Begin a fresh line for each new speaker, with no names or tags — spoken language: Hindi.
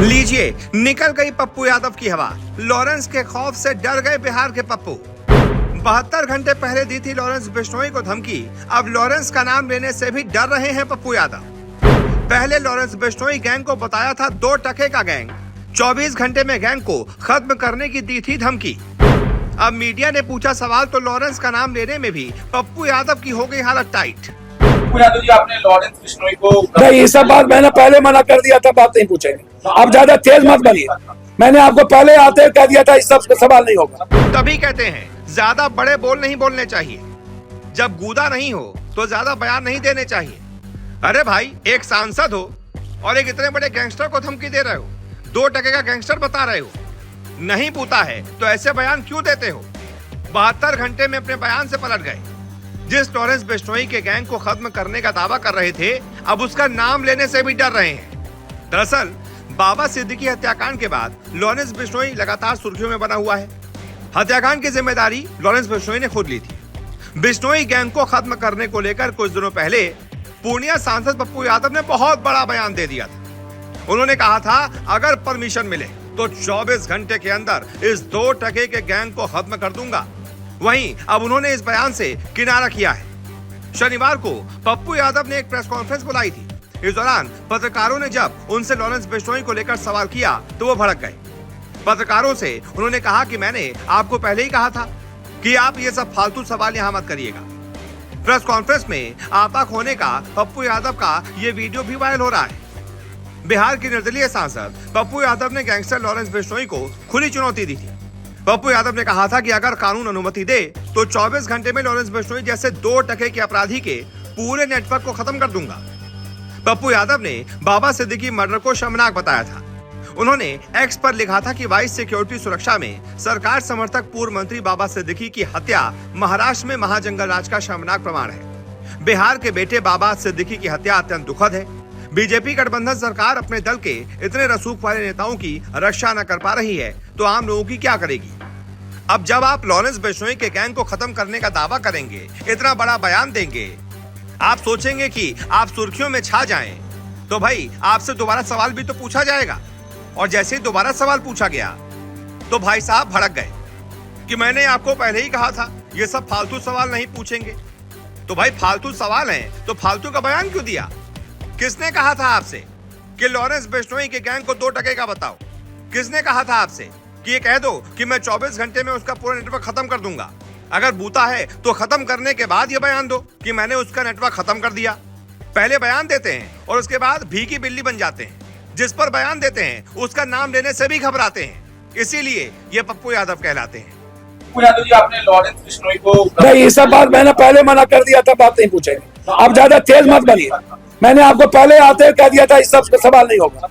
लीजिए, निकल गई पप्पू यादव की हवा। लॉरेंस के खौफ से डर गए बिहार के पप्पू। 72 घंटे पहले दी थी लॉरेंस बिश्नोई को धमकी, अब लॉरेंस का नाम लेने से भी डर रहे हैं पप्पू यादव। पहले लॉरेंस बिश्नोई गैंग को बताया था 2 टके का गैंग, 24 घंटे में गैंग को खत्म करने की दी थी धमकी। अब मीडिया ने पूछा सवाल तो लॉरेंस का नाम लेने में भी पप्पू यादव की हो गई हालत टाइट।
पप्पू यादव जी, आपने लॉरेंस बिश्नोई को
नहीं, ये सब बात मैंने पहले मना कर दिया था, बात नहीं पूछेंगे। आप ज्यादा तेज मत बनिए, मैंने आपको पहले आते कह दिया था, इस सब सवाल नहीं होगा।
तभी कहते हैं ज्यादा बड़े बोल नहीं बोलने चाहिए, जब गूदा नहीं हो तो ज्यादा बयान नहीं देने चाहिए। अरे भाई, एक सांसद हो और एक इतने बड़े गैंगस्टर को धमकी दे रहे हो, 2 टके का गैंगस्टर बता रहे हो, नहीं पूता है तो ऐसे बयान क्यों देते हो? 72 घंटे में अपने बयान से पलट गए। जिस लॉरेंस बिश्नोई के गैंग को खत्म करने का दावा कर रहे थे, अब उसका नाम लेने से भी डर रहे हैं। दरअसल बाबा सिद्दीकी हत्याकांड के बाद लॉरेंस बिश्नोई लगातार सुर्खियों में बना हुआ है। हत्याकांड की जिम्मेदारी लॉरेंस बिश्नोई ने खुद ली थी। बिश्नोई गैंग को खत्म करने को लेकर कुछ दिनों पहले पूर्णिया सांसद पप्पू यादव ने बहुत बड़ा बयान दे दिया था। उन्होंने कहा था अगर परमिशन मिले तो 24 घंटे के अंदर इस 2 टके के गैंग को खत्म कर दूंगा। वहीं अब उन्होंने इस बयान से किनारा किया है। शनिवार को पप्पू यादव ने एक प्रेस कॉन्फ्रेंस बुलाई थी। इस दौरान पत्रकारों ने जब उनसे लॉरेंस बिश्नोई को लेकर सवाल किया तो वो भड़क गए। पत्रकारों से उन्होंने कहा कि मैंने आपको पहले ही कहा था कि आप ये सब फालतू सवाल यहाँ मत करिएगा। प्रेस कॉन्फ्रेंस में आपा खोने का पप्पू यादव का ये वीडियो भी वायरल हो रहा है। बिहार के निर्दलीय सांसद पप्पू यादव ने गैंगस्टर लॉरेंस बिश्नोई को खुली चुनौती दी थी। पप्पू यादव ने कहा था कि अगर कानून अनुमति दे तो 24 घंटे में लॉरेंस बिश्नोई जैसे 2 टके के अपराधी के पूरे नेटवर्क को खत्म कर दूंगा। पप्पू यादव ने बाबा सिद्दीकी मर्डर को शर्मनाक बताया था। उन्होंने एक्स पर लिखा था कि वाइस सिक्योरिटी सुरक्षा में सरकार समर्थक पूर्व मंत्री बाबा सिद्दीकी की हत्या महाराष्ट्र में महाजंगल राज का शर्मनाक प्रमाण है। बिहार के बेटे बाबा सिद्दीकी की हत्या अत्यंत दुखद है। बीजेपी गठबंधन सरकार अपने दल के इतने रसूख वाले नेताओं की रक्षा न कर पा रही है तो आम लोगों की क्या करेगी? अब जब आप लॉरेंस बिश्नोई के गैंग को खत्म करने का दावा करेंगे, इतना बड़ा बयान देंगे, आप सोचेंगे कि आप सुर्खियों में छा जाएं, तो भाई आपसे दोबारा सवाल भी तो पूछा जाएगा। और जैसे ही दोबारा सवाल पूछा गया तो भाई साहब भड़क गए कि मैंने आपको पहले ही कहा था ये सब फालतू सवाल नहीं पूछेंगे। तो भाई फालतू सवाल हैं तो फालतू का बयान क्यों दिया? किसने कहा था आपसे कि लॉरेंस बिश्नोई के गैंग को 2 टके का बताओ? किसने कहा था आपसे कि ये कह दो कि मैं 24 घंटे में उसका पूरा नेटवर्क खत्म कर दूंगा? अगर बूता है तो खत्म करने के बाद ये बयान दो कि मैंने उसका नेटवर्क खत्म कर दिया। पहले बयान देते हैं और उसके बाद भीगी बिल्ली बन जाते हैं। जिस पर बयान देते हैं उसका नाम लेने से भी घबराते हैं। इसीलिए ये पप्पू यादव कहलाते हैं।
पप्पू यादव जी, आपने लॉरेंस बिश्नोई को
नहीं, ये सब बात मैंने पहले मना कर दिया था, बात नहीं पूछेंगे। आप ज्यादा तेज मत बनिए, मैंने आपको पहले आते कह दिया था, इस सब सवाल नहीं होगा।